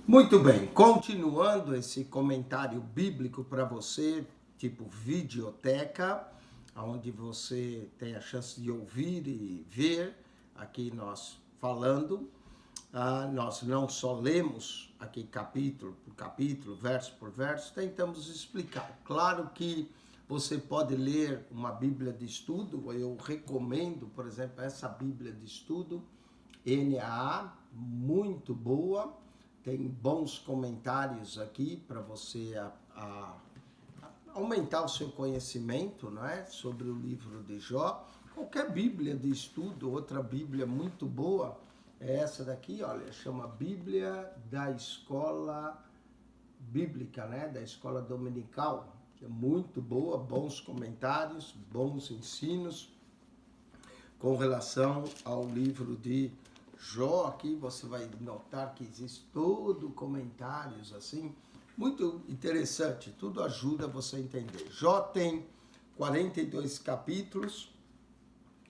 Muito bem, continuando esse comentário bíblico para você, tipo videoteca, onde você tem a chance de ouvir e ver aqui nós falando. Nós não só lemos aqui capítulo por capítulo, verso por verso, tentamos explicar. Claro que você pode ler uma Bíblia de estudo, eu recomendo, por exemplo, essa Bíblia de estudo, NAA, muito boa, tem bons comentários aqui para você aumentar o seu conhecimento, não é? Sobre o livro de Jó. Qualquer Bíblia de estudo, outra Bíblia muito boa, é essa daqui, olha, chama Bíblia da Escola Bíblica, né? Da Escola Dominical. É muito boa, bons comentários, bons ensinos com relação ao livro de Jó. Aqui você vai notar que existe todo comentários assim, muito interessante, tudo ajuda você a entender. Jó tem 42 capítulos,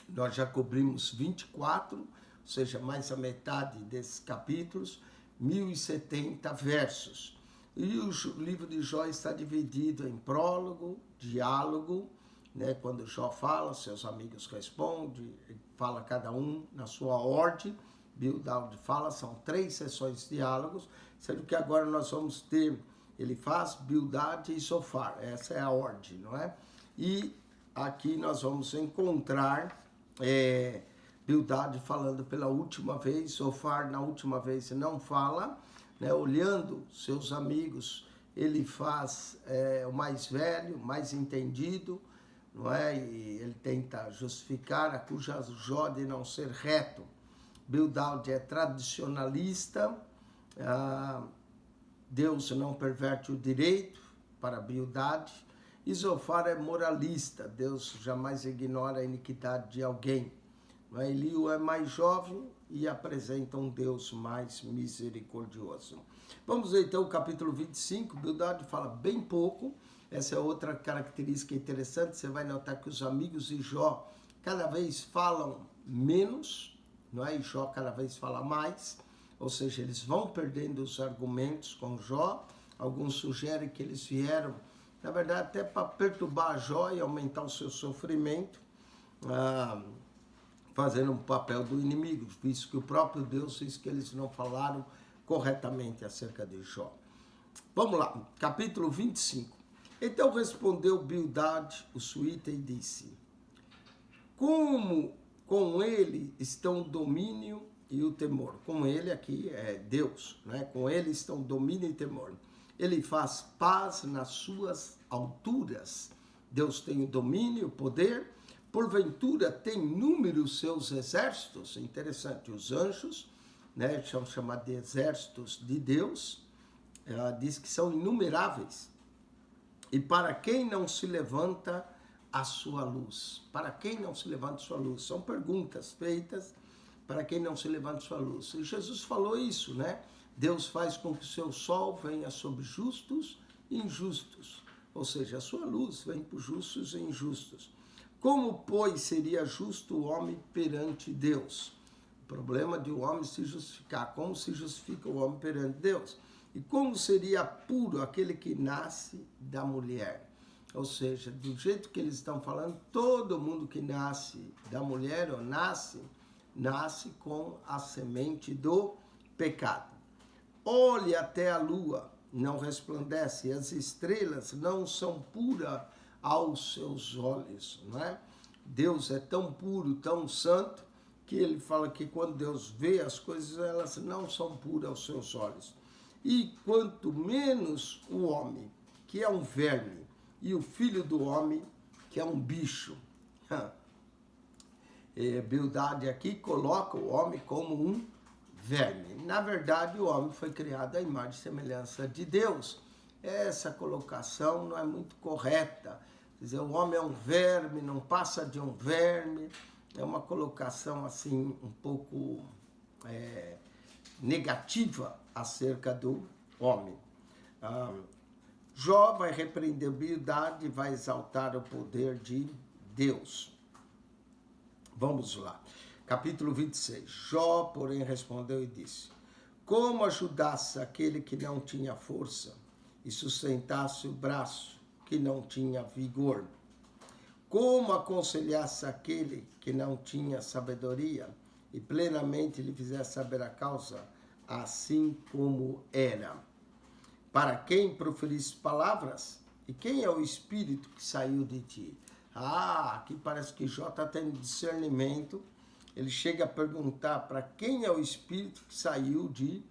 nós já cobrimos 24, ou seja, mais a metade desses capítulos, 1070 versos. E o livro de Jó está dividido em prólogo, diálogo, né? Quando Jó fala, seus amigos respondem, fala cada um na sua ordem. Bildad fala, são 3 sessões de diálogos, sendo que agora nós vamos ter, ele faz Bildad e Zofar, essa é a ordem, não é? E aqui nós vamos encontrar Bildad falando pela última vez, Zofar na última vez não fala, né? Olhando seus amigos, ele faz o mais velho, mais entendido, não é? E ele tenta justificar, acusa Jó de não ser reto. Bildad é tradicionalista, Deus não perverte o direito para Bildad, e Zofar é moralista, Deus jamais ignora a iniquidade de alguém. Eliú é mais jovem e apresenta um Deus mais misericordioso. Vamos ver então o capítulo 25, Bildad fala bem pouco, essa é outra característica interessante, você vai notar que os amigos de Jó cada vez falam menos, não é? E Jó cada vez fala mais, ou seja, eles vão perdendo os argumentos com Jó. Alguns sugerem que eles vieram, na verdade, até para perturbar Jó e aumentar o seu sofrimento, fazendo um papel do inimigo, visto que o próprio Deus diz que eles não falaram corretamente acerca de Jó. Vamos lá, capítulo 25. Então respondeu Bildad, o suíta, e disse: como com ele estão o domínio e o temor. Com ele aqui é Deus, né? Com ele estão domínio e temor. Ele faz paz nas suas alturas. Deus tem o domínio, o poder. Porventura tem número os seus exércitos. Interessante, os anjos, né? São chamados de exércitos de Deus. Ela diz que são inumeráveis. E para quem não se levanta a sua luz? Para quem não se levanta a sua luz? São perguntas feitas para quem não se levanta a sua luz. E Jesus falou isso, né? Deus faz com que o seu sol venha sobre justos e injustos. Ou seja, a sua luz vem para os justos e injustos. Como, pois, seria justo o homem perante Deus? O problema de o homem se justificar. Como se justifica o homem perante Deus? E como seria puro aquele que nasce da mulher? Ou seja, do jeito que eles estão falando, todo mundo que nasce da mulher ou nasce com a semente do pecado. Olhe até a lua, não resplandece, e as estrelas não são puras aos seus olhos, não é? Deus é tão puro, tão santo, que ele fala que quando Deus vê as coisas, elas não são puras aos seus olhos. E quanto menos o homem, que é um verme, e o filho do homem, que é um bicho. Bildad aqui coloca o homem como um verme. Na verdade, o homem foi criado à imagem e semelhança de Deus. Essa colocação não é muito correta. Quer dizer, o homem é um verme, não passa de um verme. É uma colocação assim um pouco negativa acerca do homem. Jó vai repreender Bildad e vai exaltar o poder de Deus. Vamos lá. Capítulo 26. Jó, porém, respondeu e disse: como ajudasse aquele que não tinha força e sustentasse o braço que não tinha vigor, como aconselhasse aquele que não tinha sabedoria e plenamente lhe fizesse saber a causa, assim como era. Para quem proferisse palavras, e quem é o Espírito que saiu de ti? Aqui parece que Jó está tendo discernimento. Ele chega a perguntar para quem é o Espírito que saiu de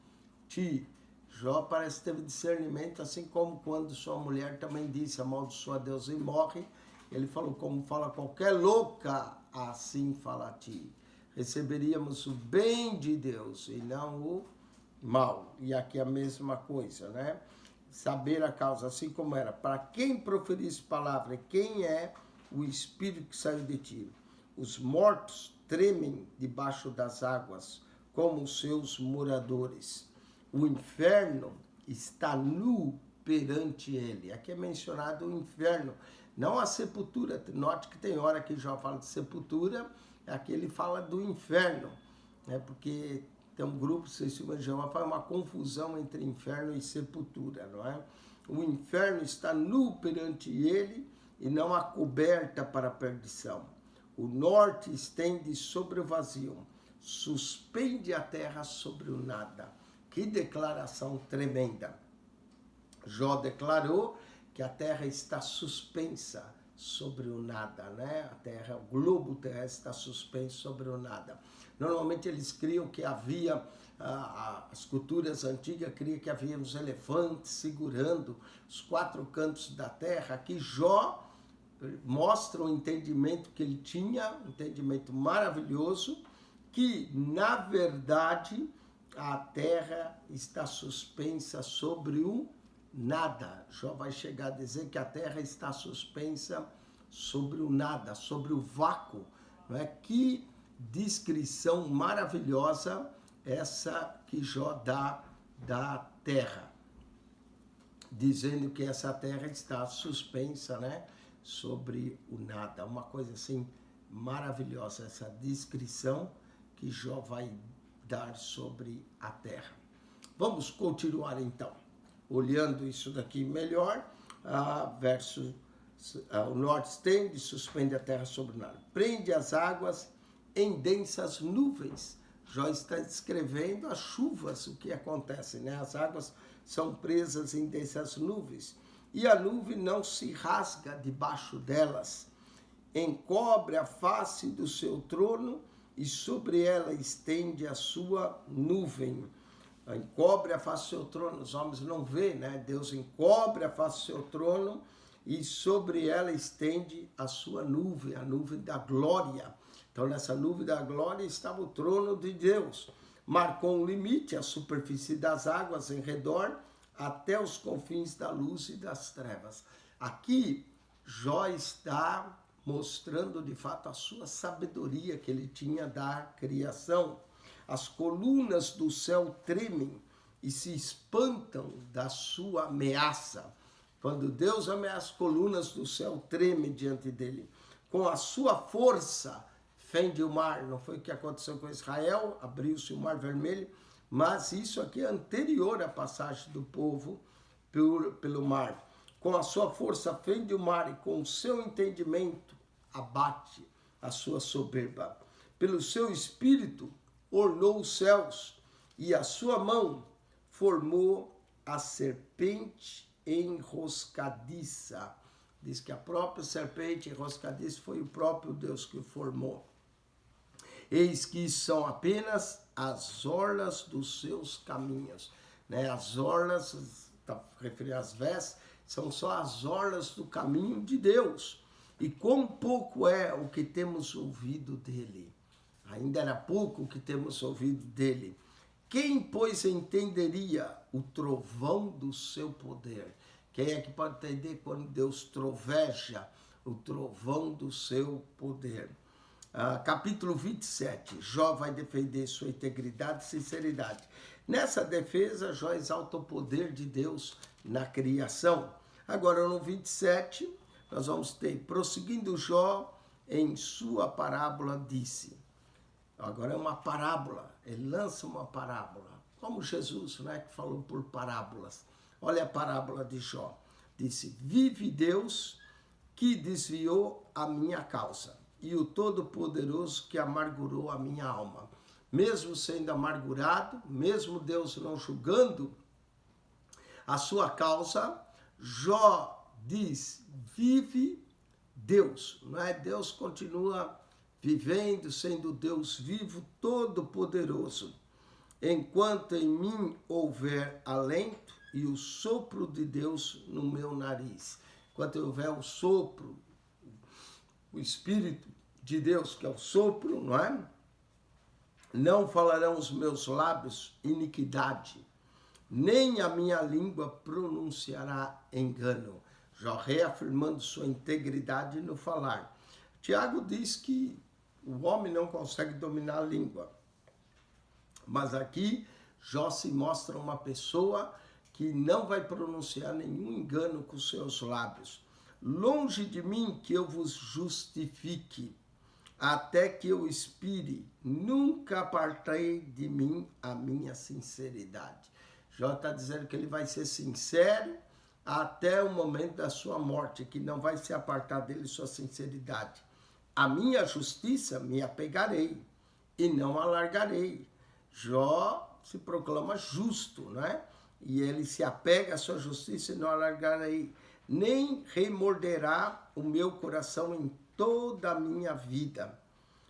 ti. Jó parece que teve discernimento, assim como quando sua mulher também disse, amaldiçoa Deus e morre. Ele falou, como fala qualquer louca, assim fala a ti. Receberíamos o bem de Deus e não o mal. E aqui a mesma coisa, né? Saber a causa, assim como era. Para quem proferisse palavra, quem é o Espírito que saiu de ti? Os mortos tremem debaixo das águas, como os seus moradores. O inferno está nu perante ele. Aqui é mencionado o inferno, não a sepultura. Note que tem hora que Jó fala de sepultura, aqui ele fala do inferno, né? Porque tem um grupo, vocês de Jeová, faz uma confusão entre inferno e sepultura, não é? O inferno está nu perante ele e não há coberta para a perdição. O norte estende sobre o vazio, suspende a terra sobre o nada. Que declaração tremenda! Jó declarou que a terra está suspensa sobre o nada, né? A terra, o globo terrestre está suspenso sobre o nada. Normalmente eles criam que havia, as culturas antigas criam que havia uns elefantes segurando os 4 cantos da terra. Aqui Jó mostra o entendimento que ele tinha, um entendimento maravilhoso, que na verdade a terra está suspensa sobre o nada. Jó vai chegar a dizer que a terra está suspensa sobre o nada, sobre o vácuo, não é? Que descrição maravilhosa essa que Jó dá da terra, dizendo que essa terra está suspensa, né, sobre o nada. Uma coisa assim maravilhosa, essa descrição que Jó vai dar sobre a terra. Vamos continuar então, olhando isso daqui melhor, o norte estende, suspende a terra sobre o nada, prende as águas em densas nuvens. Jó está descrevendo as chuvas, o que acontece, né? As águas são presas em densas nuvens, e a nuvem não se rasga debaixo delas. Encobre a face do seu trono, e sobre ela estende a sua nuvem. Encobre a face do seu trono, os homens não vêem, né? Deus encobre a face do seu trono, e sobre ela estende a sua nuvem, a nuvem da glória. Então, nessa nuvem da glória estava o trono de Deus. Marcou um limite, a superfície das águas em redor, até os confins da luz e das trevas. Aqui, Jó está mostrando, de fato, a sua sabedoria que ele tinha da criação. As colunas do céu tremem e se espantam da sua ameaça. Quando Deus ameaça, as colunas do céu tremem diante dele. Com a sua força, fende o mar. Não foi o que aconteceu com Israel, abriu-se o mar vermelho, mas isso aqui é anterior à passagem do povo pelo mar. Com a sua força fende o mar e com o seu entendimento abate a sua soberba. Pelo seu espírito ornou os céus e a sua mão formou a serpente enroscadiça. Diz que a própria serpente enroscadiça foi o próprio Deus que o formou. Eis que são apenas as orlas dos seus caminhos, né? As orlas, está referindo às vestes, são só as orlas do caminho de Deus. E quão pouco é o que temos ouvido dele. Ainda era pouco o que temos ouvido dele. Quem, pois, entenderia o trovão do seu poder? Quem é que pode entender quando Deus troveja o trovão do seu poder? Capítulo 27, Jó vai defender sua integridade e sinceridade. Nessa defesa, Jó exalta o poder de Deus na criação. Agora, no 27, nós vamos ter, prosseguindo Jó, em sua parábola disse. Agora é uma parábola, ele lança uma parábola. como Jesus, né, que falou por parábolas. Olha a parábola de Jó. Disse, vive Deus que desviou a minha causa e o Todo-Poderoso que amargurou a minha alma. Mesmo sendo amargurado, mesmo Deus não julgando a sua causa, Jó diz, vive Deus, não é? Deus continua vivendo, sendo Deus vivo, todo-poderoso. Enquanto em mim houver alento e o sopro de Deus no meu nariz. Enquanto houver o sopro, o Espírito de Deus, que é o sopro, não é? Não falarão os meus lábios iniquidade, nem a minha língua pronunciará engano. Jó reafirmando sua integridade no falar. Tiago diz que o homem não consegue dominar a língua. Mas aqui, Jó se mostra uma pessoa que não vai pronunciar nenhum engano com seus lábios. Longe de mim que eu vos justifique, até que eu expire, nunca apartei de mim a minha sinceridade. Jó está dizendo que ele vai ser sincero até o momento da sua morte, que não vai se apartar dele sua sinceridade. A minha justiça me apegarei e não alargarei. Jó se proclama justo, né? E ele se apega à sua justiça e não alargarei. Nem remorderá o meu coração em toda a minha vida.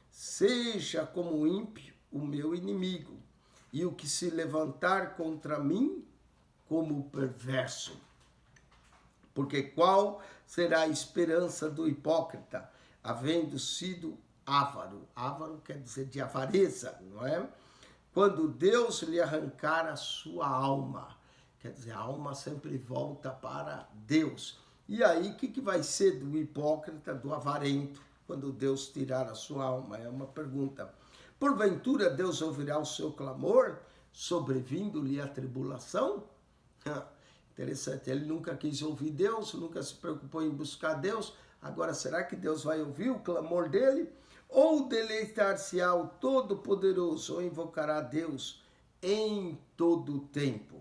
Seja como o ímpio o meu inimigo, e o que se levantar contra mim como perverso. Porque qual será a esperança do hipócrita, havendo sido avaro? Avaro quer dizer de avareza, não é? Quando Deus lhe arrancar a sua alma, quer dizer, a alma sempre volta para Deus. E aí, o que vai ser do hipócrita, do avarento, quando Deus tirar a sua alma? É uma pergunta. Porventura, Deus ouvirá o seu clamor, sobrevindo-lhe a tribulação? Interessante, ele nunca quis ouvir Deus, nunca se preocupou em buscar Deus. Agora, será que Deus vai ouvir o clamor dele? Ou deleitar-se-á o Todo-Poderoso, ou invocará Deus em todo o tempo?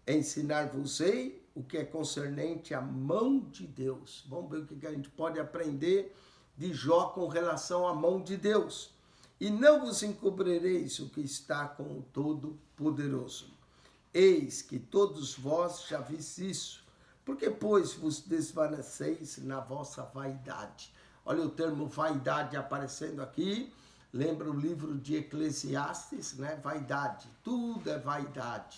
Ensinar-vos-ei o que é concernente à mão de Deus. Vamos ver o que a gente pode aprender de Jó com relação à mão de Deus. E não vos encobrireis o que está com o Todo-Poderoso. Eis que todos vós já vis isso, porque, pois, vos desvaneceis na vossa vaidade. Olha o termo vaidade aparecendo aqui, lembra o livro de Eclesiastes, né? Vaidade, tudo é vaidade,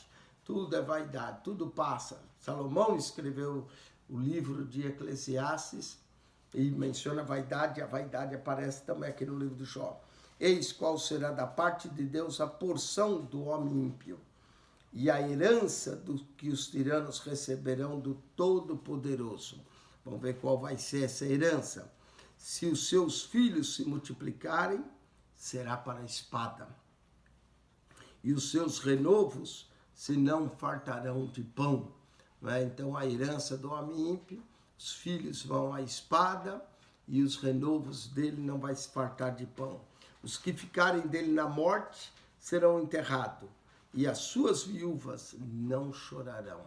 tudo passa. Salomão escreveu o livro de Eclesiastes e menciona a vaidade aparece também aqui no livro do Jó. Eis qual será da parte de Deus a porção do homem ímpio, e a herança do que os tiranos receberão do Todo-Poderoso. Vamos ver qual vai ser essa herança. Se os seus filhos se multiplicarem, será para a espada. E os seus renovos se não fartarão de pão. Não é? Então, a herança do homem ímpio, os filhos vão à espada e os renovos dele não vai se fartar de pão. Os que ficarem dele na morte serão enterrados, e as suas viúvas não chorarão.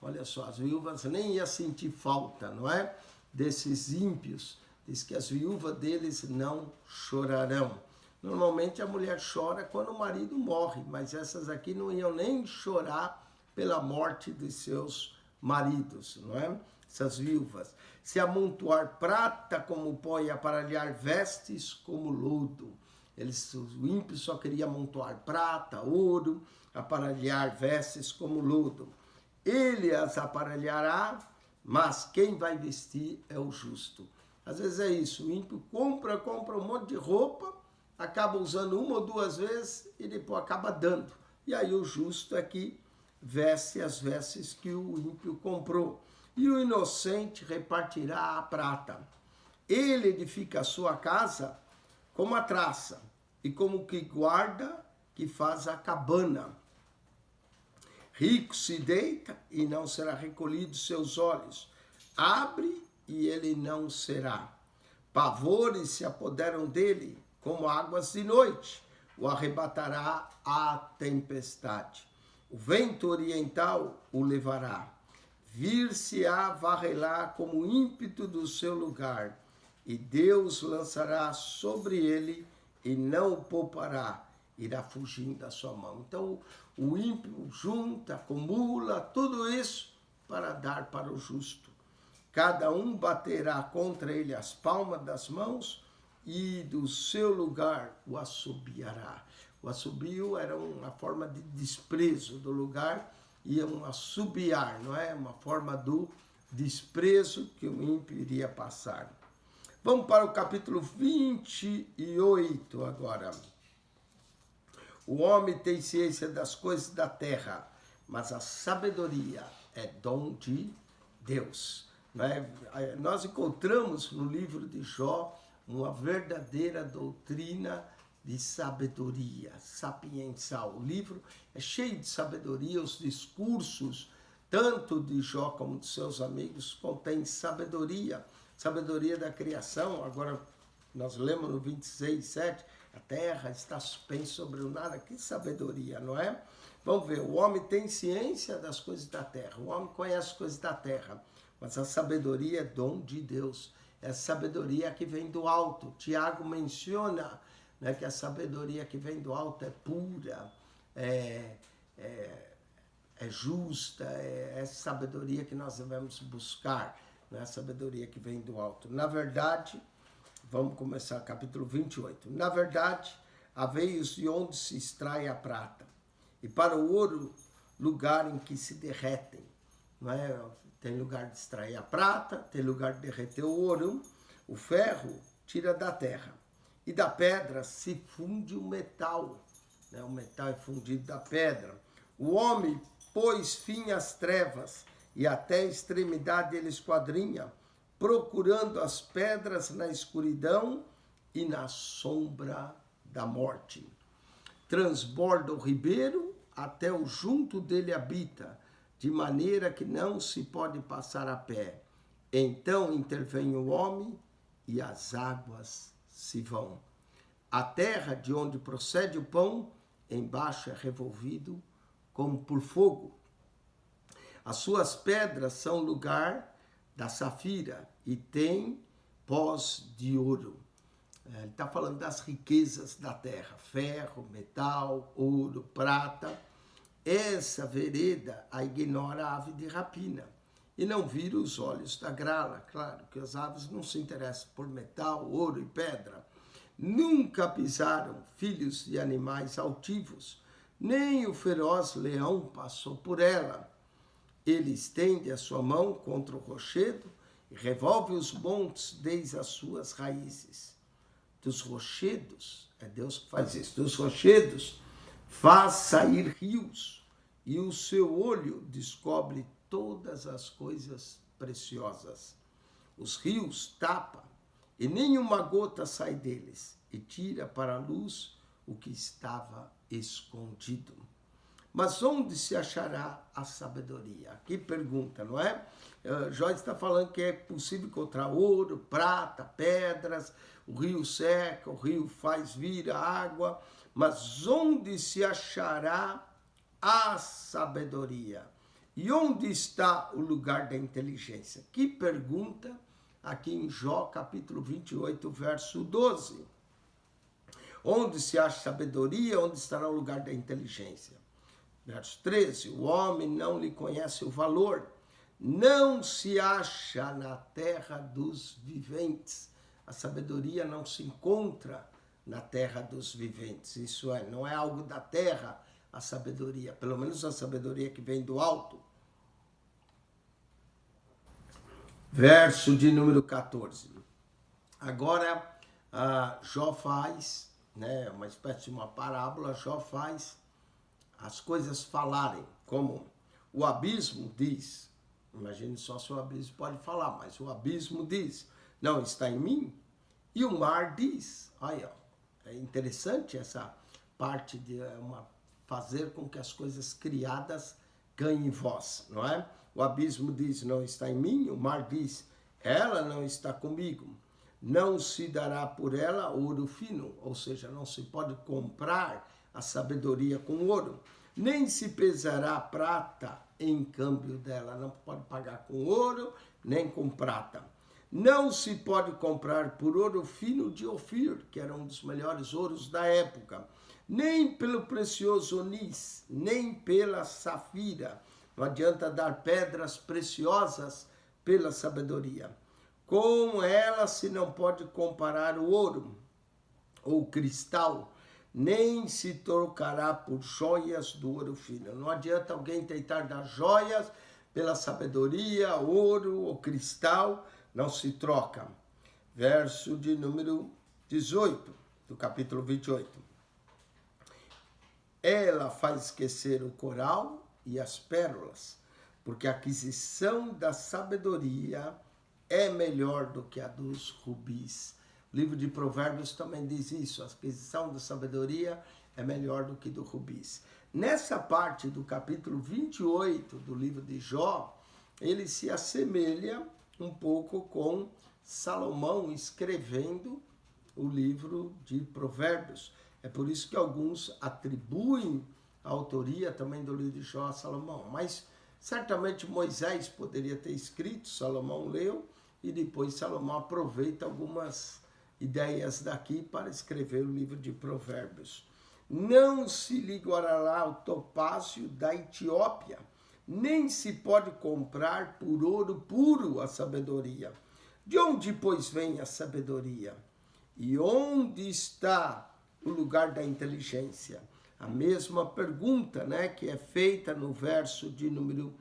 Olha só, as viúvas nem iam sentir falta, não é? Desses ímpios. Diz que as viúvas deles não chorarão. Normalmente a mulher chora quando o marido morre, mas essas aqui não iam nem chorar pela morte de seus maridos, não é? Essas viúvas. Se amontoar prata como pó e aparelhar vestes como lodo. O ímpio só queria amontoar prata, ouro, aparelhar vestes como lodo. Ele as aparelhará, mas quem vai vestir é o justo. Às vezes é isso, o ímpio compra um monte de roupa, acaba usando uma ou duas vezes e depois acaba dando. E aí o justo é que veste as vestes que o ímpio comprou. E o inocente repartirá a prata. Ele edifica a sua casa como a traça, e como que guarda, que faz a cabana. Rico se deita e não será recolhido seus olhos. Abre e ele não será. Pavores se apoderam dele, como águas de noite. O arrebatará a tempestade. O vento oriental o levará. Vir-se-á varrerá como ímpeto do seu lugar, e Deus lançará sobre ele e não o poupará, irá fugindo da sua mão. Então o ímpio junta, acumula tudo isso para dar para o justo. Cada um baterá contra ele as palmas das mãos e do seu lugar o assobiará. O assobio era uma forma de desprezo do lugar, ia um assobiar, não é? Uma forma do desprezo que o ímpio iria passar. Vamos para o capítulo 28 agora. O homem tem ciência das coisas da terra, mas a sabedoria é dom de Deus. Não é? Nós encontramos no livro de Jó uma verdadeira doutrina de sabedoria, sapiensal. O livro é cheio de sabedoria, os discursos, tanto de Jó como de seus amigos, contêm sabedoria, sabedoria da criação. Agora, nós lemos no 26:7, a terra está suspensa sobre o nada. Que sabedoria, não é? Vamos ver, o homem tem ciência das coisas da terra, o homem conhece as coisas da terra, mas a sabedoria é dom de Deus, é a sabedoria que vem do alto. Tiago menciona, né, que a sabedoria que vem do alto é pura, é justa, é sabedoria que nós devemos buscar, não é a sabedoria que vem do alto. Na verdade, vamos começar capítulo 28. Na verdade, há veios de onde se extrai a prata, e para o ouro, lugar em que se derretem. Não é? Tem lugar de extrair a prata, tem lugar de derreter o ouro. O ferro tira da terra, e da pedra se funde o metal. Né? O metal é fundido da pedra. O homem pôs fim às trevas, e até a extremidade ele esquadrinha, procurando as pedras na escuridão e na sombra da morte. Transborda o ribeiro, até o junto dele habita, de maneira que não se pode passar a pé. Então intervém o homem e as águas se vão. A terra de onde procede o pão, embaixo é revolvido como por fogo. As suas pedras são lugar da safira e tem pós de ouro. Ele está falando das riquezas da terra, ferro, metal, ouro, prata. Essa vereda a ignora a ave de rapina e não vira os olhos da grala. Claro que as aves não se interessam por metal, ouro e pedra. Nunca pisaram filhos de animais altivos, nem o feroz leão passou por ela. Ele estende a sua mão contra o rochedo e revolve os montes desde as suas raízes. Dos rochedos, é Deus que faz isso, dos rochedos faz sair rios, e o seu olho descobre todas as coisas preciosas. Os rios tapa, e nenhuma gota sai deles, e tira para a luz o que estava escondido. Mas onde se achará a sabedoria? Que pergunta, não é? Jó está falando que é possível encontrar ouro, prata, pedras, o rio seca, o rio faz vir a água, mas onde se achará a sabedoria? E onde está o lugar da inteligência? Que pergunta aqui em Jó, capítulo 28, verso 12. Onde se acha sabedoria, onde estará o lugar da inteligência? Verso 13, o homem não lhe conhece o valor, não se acha na terra dos viventes. A sabedoria não se encontra na terra dos viventes, isso é, não é algo da terra a sabedoria, pelo menos a sabedoria que vem do alto. Verso de número 14. Agora, Jó faz, né, uma espécie de uma parábola, Jó faz as coisas falarem, como o abismo diz, imagine só se o abismo pode falar, mas o abismo diz, não está em mim, e o mar diz, olha, é interessante essa parte de fazer com que as coisas criadas ganhem voz, não é? O abismo diz, não está em mim, o mar diz, ela não está comigo, não se dará por ela ouro fino, ou seja, não se pode comprar a sabedoria com ouro, nem se pesará prata em câmbio dela. Não pode pagar com ouro, nem com prata. Não se pode comprar por ouro fino de Ofir, que era um dos melhores ouros da época, nem pelo precioso onis, nem pela safira. Não adianta dar pedras preciosas pela sabedoria. Com ela se não pode comparar o ouro ou cristal, nem se trocará por joias do ouro fino. Não adianta alguém tentar dar joias pela sabedoria, ouro ou cristal, não se troca. Verso de número 18, do capítulo 28. Ela faz esquecer o coral e as pérolas, porque a aquisição da sabedoria é melhor do que a dos rubis. O livro de Provérbios também diz isso, a aquisição da sabedoria é melhor do que do rubis. Nessa parte do capítulo 28 do livro de Jó, ele se assemelha um pouco com Salomão escrevendo o livro de Provérbios. É por isso que alguns atribuem a autoria também do livro de Jó a Salomão. Mas certamente Moisés poderia ter escrito, Salomão leu, e depois Salomão aproveita algumas ideias daqui para escrever o livro de Provérbios. Não se lhe igualará o topázio da Etiópia, nem se pode comprar por ouro puro a sabedoria. De onde, pois, vem a sabedoria? E onde está o lugar da inteligência? A mesma pergunta, né, que é feita no verso de número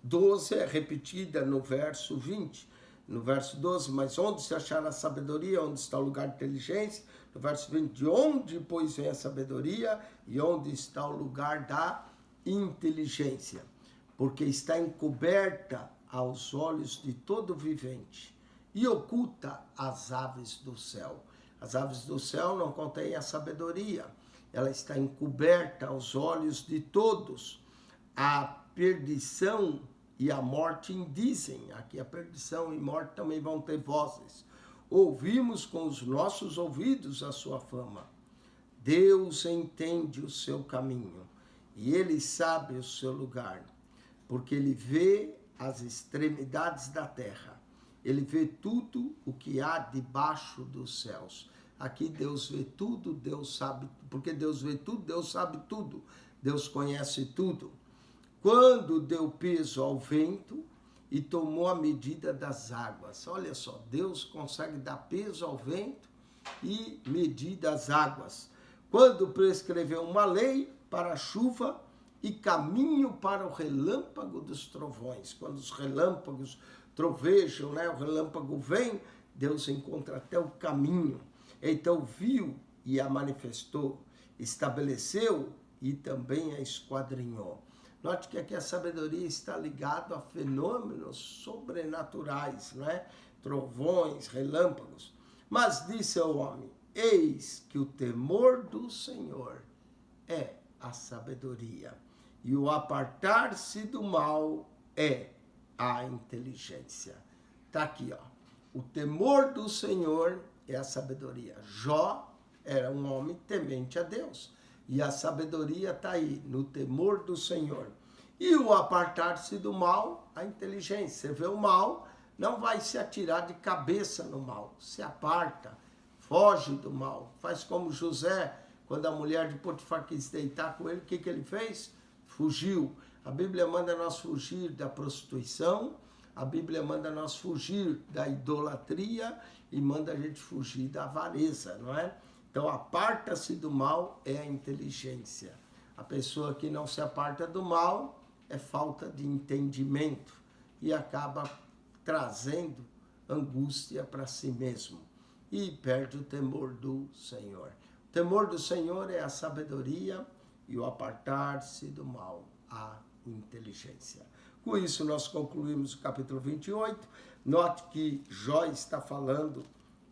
12, é repetida no verso 20. No verso 12, mas onde se achará a sabedoria? Onde está o lugar de inteligência? No verso 20, de onde, pois, vem a sabedoria? E onde está o lugar da inteligência? Porque está encoberta aos olhos de todo vivente e oculta as aves do céu. As aves do céu não contêm a sabedoria. Ela está encoberta aos olhos de todos. A perdição e a morte indizem. Aqui a perdição e morte também vão ter vozes. Ouvimos com os nossos ouvidos a sua fama. Deus entende o seu caminho e ele sabe o seu lugar, porque ele vê as extremidades da terra. Ele vê tudo o que há debaixo dos céus. Aqui Deus vê tudo, Deus sabe, porque Deus vê tudo, Deus sabe tudo, Deus conhece tudo. Quando deu peso ao vento e tomou a medida das águas. Olha só, Deus consegue dar peso ao vento e medir das águas. Quando prescreveu uma lei para a chuva e caminho para o relâmpago dos trovões. Quando os relâmpagos trovejam, né, o relâmpago vem, Deus encontra até o caminho. Então viu e a manifestou, estabeleceu e também a esquadrinhou. Note que aqui a sabedoria está ligada a fenômenos sobrenaturais, não é? Trovões, relâmpagos. Mas disse ao homem, eis que o temor do Senhor é a sabedoria, e o apartar-se do mal é a inteligência. Está aqui, ó. O temor do Senhor é a sabedoria. Jó era um homem temente a Deus. E a sabedoria está aí, no temor do Senhor. E o apartar-se do mal, a inteligência. Você vê o mal, não vai se atirar de cabeça no mal. Se aparta, foge do mal. Faz como José, quando a mulher de Potifar quis deitar com ele, o que ele fez? Fugiu. A Bíblia manda nós fugir da prostituição, a Bíblia manda nós fugir da idolatria e manda a gente fugir da avareza, não é? Então, aparta-se do mal é a inteligência. A pessoa que não se aparta do mal é falta de entendimento e acaba trazendo angústia para si mesmo e perde o temor do Senhor. O temor do Senhor é a sabedoria e o apartar-se do mal, a inteligência. Com isso, nós concluímos o capítulo 28. Note que Jó está falando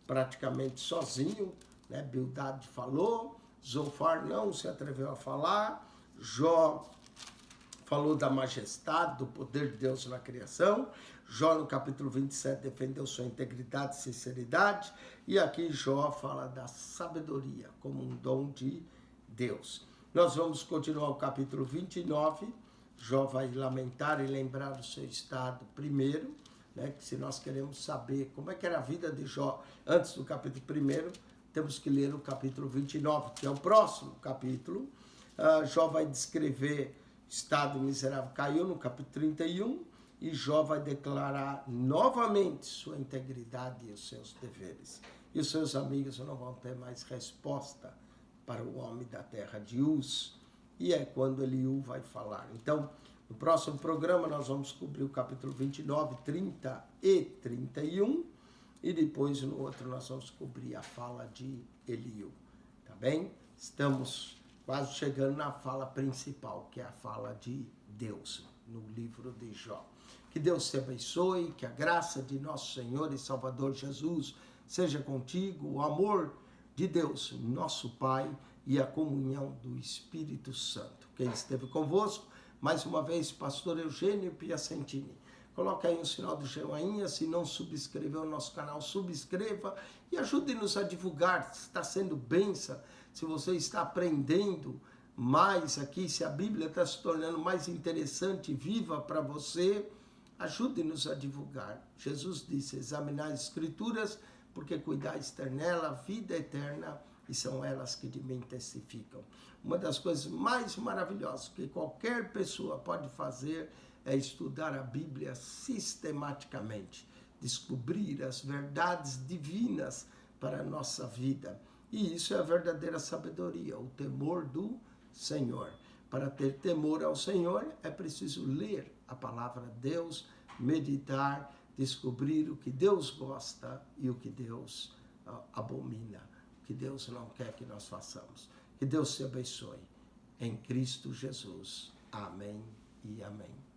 praticamente sozinho, né? Bildad falou, Zofar não se atreveu a falar, Jó falou da majestade, do poder de Deus na criação, Jó no capítulo 27 defendeu sua integridade e sinceridade, e aqui Jó fala da sabedoria como um dom de Deus. Nós vamos continuar o capítulo 29. Jó vai lamentar e lembrar do seu estado primeiro, né? Que se nós queremos saber como é que era a vida de Jó antes do capítulo 1, temos que ler o capítulo 29, que é o próximo capítulo. Jó vai descrever estado miserável, caiu no capítulo 31, e Jó vai declarar novamente sua integridade e os seus deveres. E os seus amigos não vão ter mais resposta para o homem da terra de Uz. E é quando Eliú vai falar. Então, no próximo programa nós vamos cobrir o capítulo 29, 30 e 31. E depois no outro nós vamos cobrir a fala de Eliú. Tá bem? Estamos quase chegando na fala principal, que é a fala de Deus, no livro de Jó. Que Deus te abençoe, que a graça de nosso Senhor e Salvador Jesus seja contigo, o amor de Deus, nosso Pai, e a comunhão do Espírito Santo. Quem esteve convosco, mais uma vez, pastor Eugênio Piacentini. Coloque aí um sinal do joinha, se não subscreveu o nosso canal, subscreva e ajude-nos a divulgar, se está sendo bênção, se você está aprendendo mais aqui, se a Bíblia está se tornando mais interessante e viva para você, ajude-nos a divulgar. Jesus disse, examinai as Escrituras, porque cuidais ter nela a vida eterna, e são elas que de mim testificam. Uma das coisas mais maravilhosas que qualquer pessoa pode fazer é estudar a Bíblia sistematicamente, descobrir as verdades divinas para a nossa vida. E isso é a verdadeira sabedoria, o temor do Senhor. Para ter temor ao Senhor, é preciso ler a palavra de Deus, meditar, descobrir o que Deus gosta e o que Deus abomina, o que Deus não quer que nós façamos. Que Deus te abençoe. Em Cristo Jesus. Amém e amém.